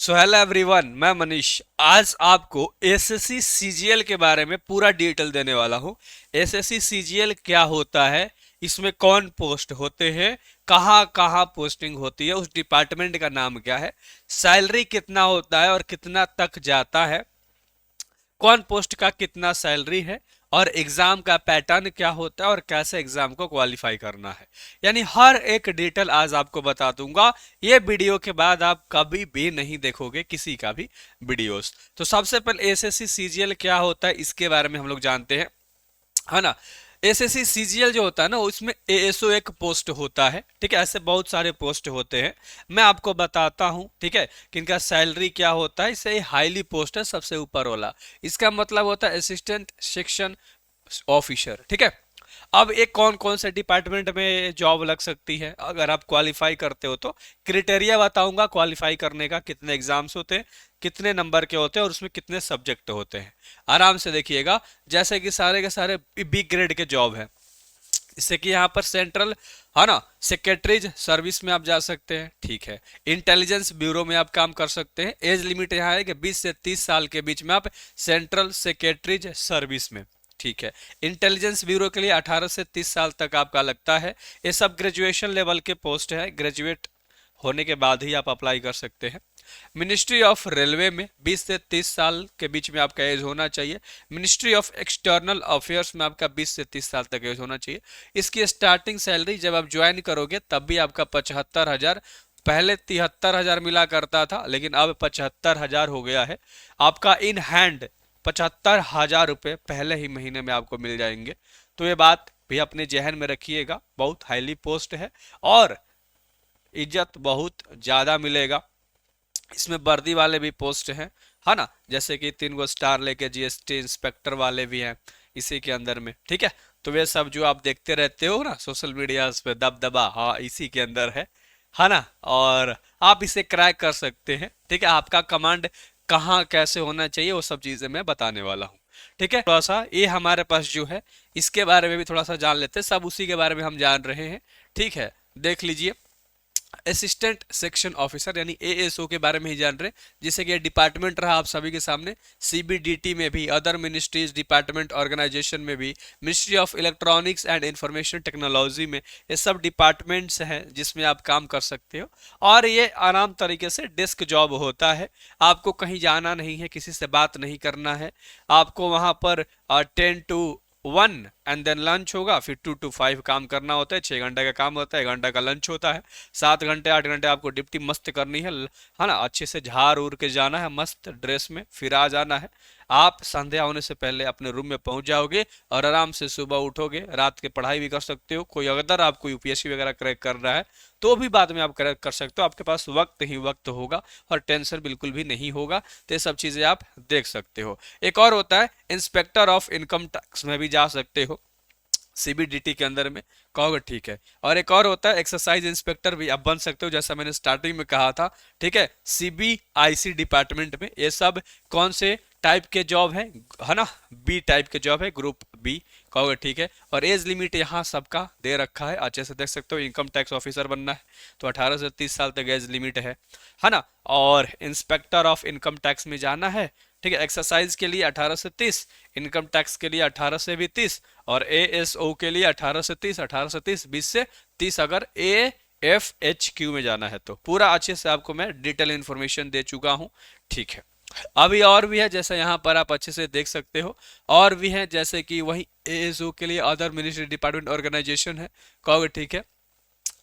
So hello everyone, मैं मनीष। आज आपको एसएससी सीजीएल के बारे में पूरा डिटेल देने वाला हूँ। एसएससी सीजीएल क्या होता है, इसमें कौन पोस्ट होते हैं, कहाँ कहाँ पोस्टिंग होती है, उस डिपार्टमेंट का नाम क्या है, सैलरी कितना होता है और कितना तक जाता है, कौन पोस्ट का कितना सैलरी है, और एग्जाम का पैटर्न क्या होता है और कैसे एग्जाम को क्वालिफाई करना है। यानी हर एक डिटेल आज आपको बता दूंगा। ये वीडियो के बाद आप कभी भी नहीं देखोगे किसी का भी वीडियोस। तो सबसे पहले एसएससी सीजीएल क्या होता है इसके बारे में हम लोग जानते हैं, है ना। एसएससी सीजीएल जो होता है ना, उसमें एएसओ एक पोस्ट होता है, ठीक है। ऐसे बहुत सारे पोस्ट होते हैं, मैं आपको बताता हूं, ठीक है, कि इनका सैलरी क्या होता है। इससे हाईली पोस्ट है, सबसे ऊपर वाला। इसका मतलब होता है असिस्टेंट सेक्शन ऑफिसर, ठीक है। अब एक कौन कौन से डिपार्टमेंट में जॉब लग सकती है अगर आप क्वालिफाई करते हो तो। क्रिटेरिया बताऊंगा क्वालिफाई करने का, कितने एग्जाम्स होते हैं, कितने नंबर के होते हैं और उसमें कितने सब्जेक्ट होते हैं। आराम से देखिएगा। जैसे कि सारे के सारे बी ग्रेड के जॉब है, जैसे कि यहाँ पर सेंट्रल, है ना, सेक्रेटरीज सर्विस में आप जा सकते हैं, ठीक है। इंटेलिजेंस ब्यूरो में आप काम कर सकते हैं। एज लिमिट यहाँ है कि 20 से 30 साल के बीच में आप सेंट्रल सेक्रेटरीज सर्विस में, ठीक है। इंटेलिजेंस ब्यूरो के लिए 18 से 30 साल तक आपका लगता है। ये सब ग्रेजुएशन लेवल के पोस्ट है, ग्रेजुएट होने के बाद ही आप अप्लाई कर सकते हैं। मिनिस्ट्री ऑफ रेलवे में 20 से 30 साल के बीच में आपका एज होना चाहिए। मिनिस्ट्री ऑफ एक्सटर्नल अफेयर्स में आपका 20 से 30 साल तक एज होना चाहिए। इसकी स्टार्टिंग सैलरी जब आप ज्वाइन करोगे तब भी आपका 75,000, पहले 73,000 मिला करता था, लेकिन अब 75,000 हो गया है। आपका इन हैंड 75,000 रुपये पहले ही महीने में आपको मिल जाएंगे। तो ये बात भी अपने जहन में रखिएगा, बहुत हाईली पोस्ट है और इज्जत बहुत ज्यादा मिलेगा। इसमें वर्दी वाले भी पोस्ट हैं, है ना, जैसे कि 3 गो स्टार लेके जीएसटी इंस्पेक्टर वाले भी हैं इसी के अंदर में, ठीक है। तो वे सब जो आप देखते रहते हो ना सोशल मीडिया पे दबदबा, हाँ इसी के अंदर है ना। और आप इसे क्रैक कर सकते हैं, ठीक है। आपका कमांड कहाँ कैसे होना चाहिए वो सब चीजें मैं बताने वाला हूँ, ठीक है। थोड़ा सा ये हमारे पास जो है इसके बारे में भी थोड़ा सा जान लेते हैं, सब उसी के बारे में हम जान रहे हैं, ठीक है। देख लीजिए, असिस्टेंट सेक्शन ऑफिसर यानी एएसओ के बारे में ही जान रहे हैं। जैसे कि डिपार्टमेंट रहा आप सभी के सामने, सीबीडीटी में भी, अदर मिनिस्ट्रीज डिपार्टमेंट ऑर्गेनाइजेशन में भी, ministry of electronics and information technology में, ये सब डिपार्टमेंट्स हैं जिसमें आप काम कर सकते हो। और ये आराम तरीके से डेस्क जॉब होता है, आपको कहीं जाना नहीं है, किसी से बात नहीं करना है। आपको वहां पर 10 to 1 एंड देन लंच होगा, फिर 2 to 5 काम करना होता है। 6 घंटे का काम होता है, 1 घंटा का लंच होता है। 7 घंटे 8 घंटे आपको ड्यूटी मस्त करनी है ना। अच्छे से झाड़ उड़ के जाना है, मस्त ड्रेस में फिर आ जाना है। आप संध्या होने से पहले अपने रूम में पहुंच जाओगे और आराम से सुबह उठोगे, रात की पढ़ाई भी कर सकते हो। कोई अगर आपको यूपीएससी वगैरह क्रैक कर रहा है तो भी बाद में आप क्रैक कर सकते हो, आपके पास वक्त ही वक्त होगा और टेंशन बिल्कुल भी नहीं होगा। तो ये सब चीजें आप देख सकते हो। एक और होता है इंस्पेक्टर ऑफ इनकम टैक्स में भी जा सकते हो, सीबीडीटी के अंदर में, कहोगे ठीक है। और एक और होता है एक्सरसाइज इंस्पेक्टर भी आप बन सकते हो, जैसा मैंने स्टार्टिंग में कहा था, ठीक है। सीबीआईसी डिपार्टमेंट में ये सब कौन से टाइप के जॉब है ना, बी टाइप के जॉब है, ग्रुप बी, कहोगे ठीक है। और एज लिमिट यहाँ सबका दे रखा है, अच्छे से देख सकते हो। इनकम टैक्स ऑफिसर बनना है तो 18 से 30 साल तक एज लिमिट है ना। और इंस्पेक्टर ऑफ इनकम टैक्स में जाना है, ठीक है। एक्सरसाइज के लिए 18 से 30, इनकम टैक्स के लिए 18 से भी 30, और एएसओ के लिए 18 से 30, 18 से 30, 20 से 30 अगर ए एफ एच क्यू में जाना है तो। पूरा अच्छे से आपको मैं डिटेल इंफॉर्मेशन दे चुका हूं, ठीक है। अभी और भी है, जैसे यहाँ पर आप अच्छे से देख सकते हो, और भी है जैसे कि वही एएसओ के लिए अदर मिनिस्ट्री डिपार्टमेंट ऑर्गेनाइजेशन है, कहोगे ठीक है।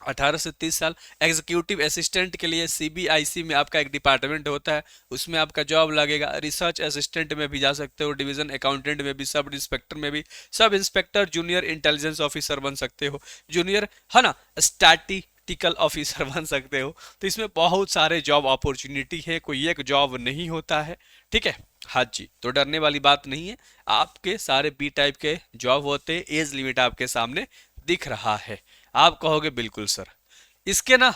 18 से 30 साल। एग्जीक्यूटिव असिस्टेंट के लिए सीबीआईसी में आपका एक डिपार्टमेंट होता है, उसमें आपका जॉब लगेगा। रिसर्च असिस्टेंट में भी जा सकते हो, डिवीजन अकाउंटेंट में भी, सब इंस्पेक्टर में भी, sub inspector, junior intelligence officer बन सकते हो, जूनियर, है ना, स्टैटिस्टिकल ऑफिसर बन सकते हो। तो इसमें बहुत सारे जॉब अपॉर्चुनिटी है, कोई एक जॉब नहीं होता है, ठीक है। हाँ जी, तो डरने वाली बात नहीं है, आपके सारे बी टाइप के जॉब होते हैं। एज लिमिट आपके सामने दिख रहा है। आप कहोगे बिल्कुल सर, इसके ना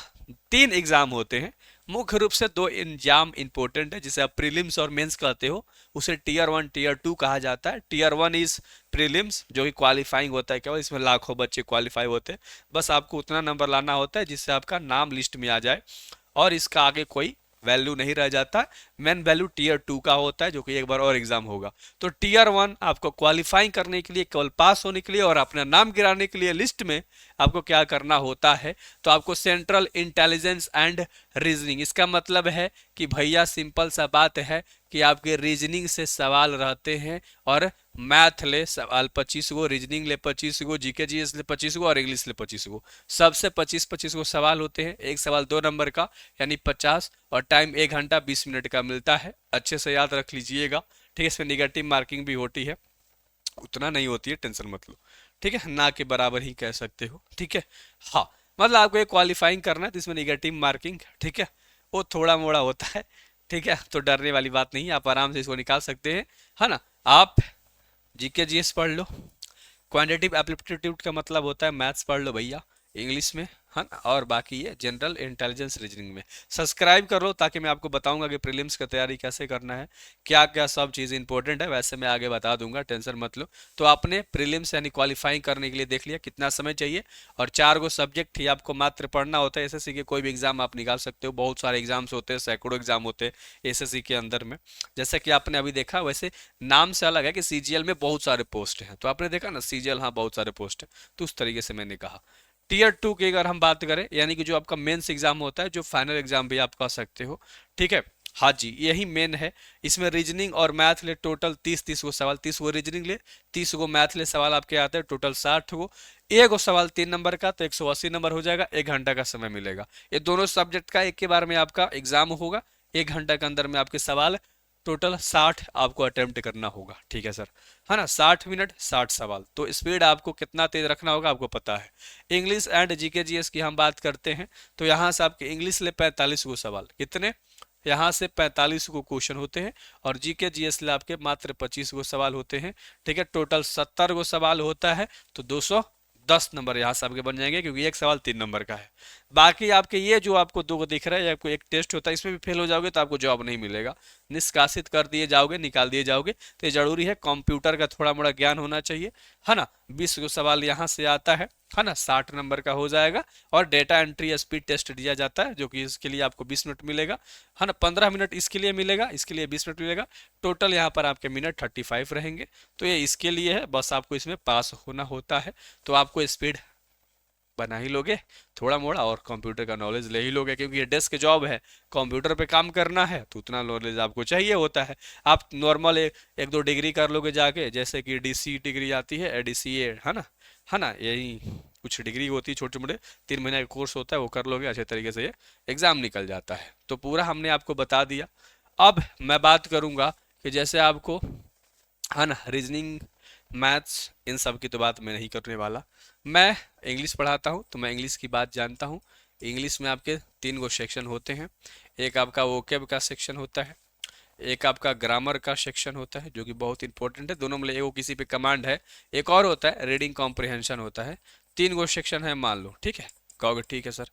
3 एग्जाम होते हैं। मुख्य रूप से 2 एग्जाम इंपॉर्टेंट है, जिसे आप प्रीलिम्स और मेंस कहते हो। उसे टीयर 1 टीयर 2 कहा जाता है। टीयर 1 इज प्रीलिम्स, जो कि क्वालिफाइंग होता है, केवल इसमें लाखों बच्चे क्वालिफाई होते हैं। बस आपको उतना नंबर लाना होता है जिससे आपका नाम लिस्ट में आ जाए, और इसका आगे कोई वैल्यू नहीं रह जाता। मेन वैल्यू टीयर 2 का होता है, जो कि एक बार और एग्जाम होगा। तो टीयर 1 आपको क्वालिफाइंग करने के लिए, केवल पास होने के लिए और अपना नाम गिराने के लिए लिस्ट में आपको क्या करना होता है, तो आपको सेंट्रल इंटेलिजेंस एंड रीजनिंग, इसका मतलब है कि भैया सिंपल सा बात है कि आपके रीजनिंग से सवाल रहते हैं, और मैथ ले सवाल 25 गो, रीजनिंग ले 25 गो, जीके जीएस ले 25 गो और इंग्लिश ले 25 गो, सबसे 25-25 गो सवाल होते हैं। एक सवाल 2 नंबर का यानी 50, और टाइम 1 घंटा 20 मिनट का मिलता है। अच्छे से याद रख लीजिएगा, ठीक है। इसमें निगेटिव मार्किंग भी होती है, उतना नहीं होती है, टेंशन मत लो, ठीक है, ना के बराबर ही कह सकते हो, ठीक है। हाँ, मतलब आपको ये क्वालिफाइंग करना है तो इसमें निगेटिव मार्किंग, ठीक है, वो थोड़ा मोड़ा होता है, ठीक है। तो डरने वाली बात नहीं है, आप आराम से इसको निकाल सकते हैं, है ना। आप जीके जीएस पढ़ लो, क्वांटिटेटिव एप्टीट्यूड का मतलब होता है मैथ्स पढ़ लो भैया इंग्लिश में, है ना, और बाकी ये जनरल इंटेलिजेंस रीजनिंग में। सब्सक्राइब कर लो ताकि मैं आपको बताऊंगा कि प्रीलिम्स का तैयारी कैसे करना है, क्या क्या सब चीज़ इंपॉर्टेंट है, वैसे मैं आगे बता दूंगा, टेंशन मत लो। तो आपने प्रीलिम्स यानी क्वालिफाइंग करने के लिए देख लिया कितना समय चाहिए, और 4 गो सब्जेक्ट ही आपको मात्र पढ़ना होता है। एसएससी के कोई भी एग्जाम आप निकाल सकते हो, बहुत सारे एग्जाम्स होते हैं, सैकड़ों एग्जाम होते हैं एसएससी के अंदर में। जैसा कि आपने अभी देखा, वैसे नाम से अलग है कि सीजीएल में बहुत सारे पोस्ट हैं, तो आपने देखा ना सीजीएल, हाँ बहुत सारे पोस्ट हैं, तो उस तरीके से मैंने कहा। टीयर 2 की अगर हम बात करें, यानी कि जो आपका मेंस एग्जाम होता है, जो फाइनल एग्जाम भी आप कह सकते हो, ठीक है, हाँ जी, यही मेन है। इसमें रीजनिंग और मैथ ले टोटल 30-30 गो सवाल, 30 गो रीजनिंग ले, 30 गो मैथ ले सवाल आपके आते हैं, टोटल 60 गो। एक गो सवाल 3 नंबर का, तो 180 नंबर हो जाएगा, 1 घंटा का समय मिलेगा। ये दोनों सब्जेक्ट का एक के बार में आपका एग्जाम होगा, 1 घंटा के अंदर में आपके सवाल टोटल 60 आपको अटेम्प्ट करना होगा, ठीक है सर, है ना। 60 मिनट 60 सवाल, तो स्पीड आपको कितना तेज रखना होगा आपको पता है। इंग्लिश एंड जीके जीएस की हम बात करते हैं, तो यहाँ से आपके इंग्लिश ले 45 गो सवाल, कितने, यहाँ से 45 गो क्वेश्चन होते हैं, और जीके जीएस ले आपके मात्र 25 गो सवाल होते हैं, ठीक है। टोटल 70 गो सवाल होता है, तो 210 नंबर यहाँ से आपके बन जाएंगे, क्योंकि एक सवाल 3 नंबर का है। बाकी आपके ये जो आपको 2 को दिख रहा है, आपको एक टेस्ट होता है, इसमें भी फेल हो जाओगे तो आपको जॉब नहीं मिलेगा, निष्कासित कर दिए जाओगे, निकाल दिए जाओगे। तो ये जरूरी है, कंप्यूटर का थोड़ा मोड़ा ज्ञान होना चाहिए, है ना। 20 गो सवाल यहाँ से आता है ना, 60 नंबर का हो जाएगा। और डेटा एंट्री स्पीड टेस्ट दिया जाता है, जो कि इसके लिए आपको 20 मिनट मिलेगा, है ना, 15 मिनट इसके लिए मिलेगा, इसके लिए 20 मिनट मिलेगा, टोटल यहाँ पर आपके मिनट 35 रहेंगे। तो ये इसके लिए है, बस आपको इसमें पास होना होता है, तो आपको स्पीड बना ही लोगे थोड़ा मोड़ा, और कंप्यूटर का नॉलेज ले ही लोगे, क्योंकि ये डेस्क जॉब है, कंप्यूटर पे काम करना है, तो उतना नॉलेज आपको चाहिए होता है। आप नॉर्मल एक दो डिग्री कर लोगे जाके, जैसे कि डीसी डिग्री आती है, एडीसीए, है ना, यही कुछ डिग्री होती है, छोटे मोटे 3 महीने का कोर्स होता है, वो कर लोगे अच्छे तरीके से, ये एग्जाम निकल जाता है। तो पूरा हमने आपको बता दिया। अब मैं बात करूंगा कि जैसे आपको, है ना, रीजनिंग, मैथ्स, इन सब की तो बात मैं नहीं करने वाला। मैं इंग्लिश पढ़ाता हूँ, तो मैं इंग्लिश की बात जानता हूँ। इंग्लिश में आपके 3 गो सेक्शन होते हैं। एक आपका वोकेब का सेक्शन होता है, एक आपका ग्रामर का सेक्शन होता है, जो कि बहुत इंपॉर्टेंट है, दोनों में एगो किसी पे कमांड है, एक और होता है रीडिंग कॉम्प्रिहेंशन होता है। 3 गो सेक्शन है मान लो, ठीक है, कहोगे ठीक है सर।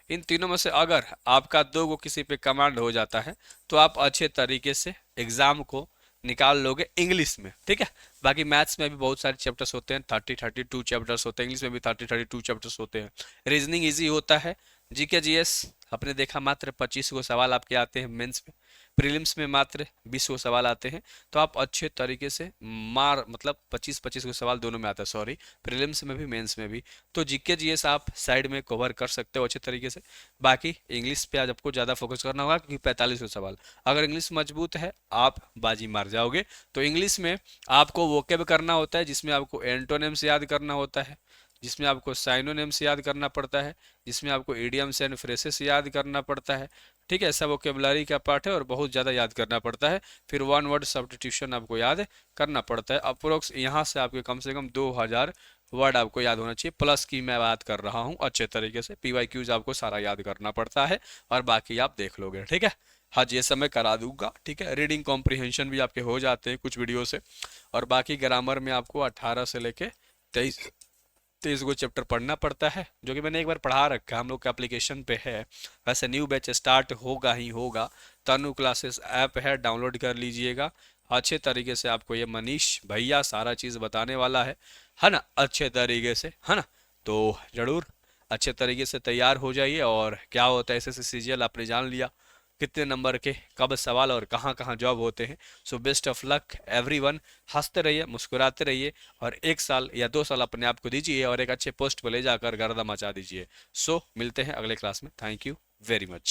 इन तीनों में से अगर आपका 2 गो किसी पे कमांड हो जाता है, तो आप अच्छे तरीके से एग्जाम को निकाल लोगे इंग्लिश में, ठीक है। बाकी मैथ्स में भी बहुत सारे चैप्टर्स होते हैं, 30-32 चैप्टर्स होते हैं, इंग्लिश में भी 30-32 चैप्टर्स होते हैं। रीजनिंग इजी होता है। जीके जीएस आपने देखा मात्र 25 गो सवाल आपके आते हैं मेंस में, प्रीलिम्स में मात्र 20 गो सवाल आते हैं। तो आप अच्छे तरीके से मार, मतलब 25-25 गो सवाल दोनों में आता है, सॉरी, प्रीलिम्स में भी मेंस में भी। तो जीके जीएस आप साइड में कवर कर सकते हो अच्छे तरीके से। बाकी इंग्लिश पे आज आपको ज़्यादा फोकस करना होगा, क्योंकि 45 गो सवाल, अगर इंग्लिश मजबूत है आप बाजी मार जाओगे। तो इंग्लिश में आपको वोकेब करना होता है, जिसमें आपको एंटोनिम्स याद करना होता है, जिसमें आपको साइनोनिम्स याद करना पड़ता है, जिसमें आपको इडियम्स एंड फ्रेसेस याद करना पड़ता है, ठीक है। ऐसा वोकेबलरी का पार्ट है और बहुत ज़्यादा याद करना पड़ता है। फिर 1 वर्ड सब्स्टिट्यूशन आपको याद करना पड़ता है। अप्रोक्स यहाँ से आपके कम से कम 2000 वर्ड आपको याद होना चाहिए, प्लस की मैं बात कर रहा हूँ अच्छे तरीके से। पीवाईक्यूज आपको सारा याद करना पड़ता है, और बाकी आप देख लोगे, ठीक है। हाँ जी, ये सब मैं करा दूंगा, ठीक है। रीडिंग कॉम्प्रिहेंशन भी आपके हो जाते हैं कुछ वीडियो से, और बाकी ग्रामर में आपको 18 से लेके 23 गो चैप्टर पढ़ना पड़ता है, जो कि मैंने एक बार पढ़ा रखा है, हम लोग के एप्लीकेशन पे है। वैसे न्यू बैच स्टार्ट होगा ही होगा, तनु क्लासेस ऐप है, डाउनलोड कर लीजिएगा। अच्छे तरीके से आपको ये मनीष भैया सारा चीज़ बताने वाला है ना, अच्छे तरीके से, है ना। तो ज़रूर अच्छे तरीके से तैयार हो जाइए। और क्या होता है एसएससी सीजीएल आपने जान लिया, कितने नंबर के कब सवाल और कहाँ कहाँ जॉब होते हैं। So best of luck everyone. हंसते रहिए, मुस्कुराते रहिए, और 1 साल या 2 साल अपने आप को दीजिए और एक अच्छे पोस्ट पर ले जाकर गर्दा मचा दीजिए। सो मिलते हैं अगले क्लास में। Thank you very much.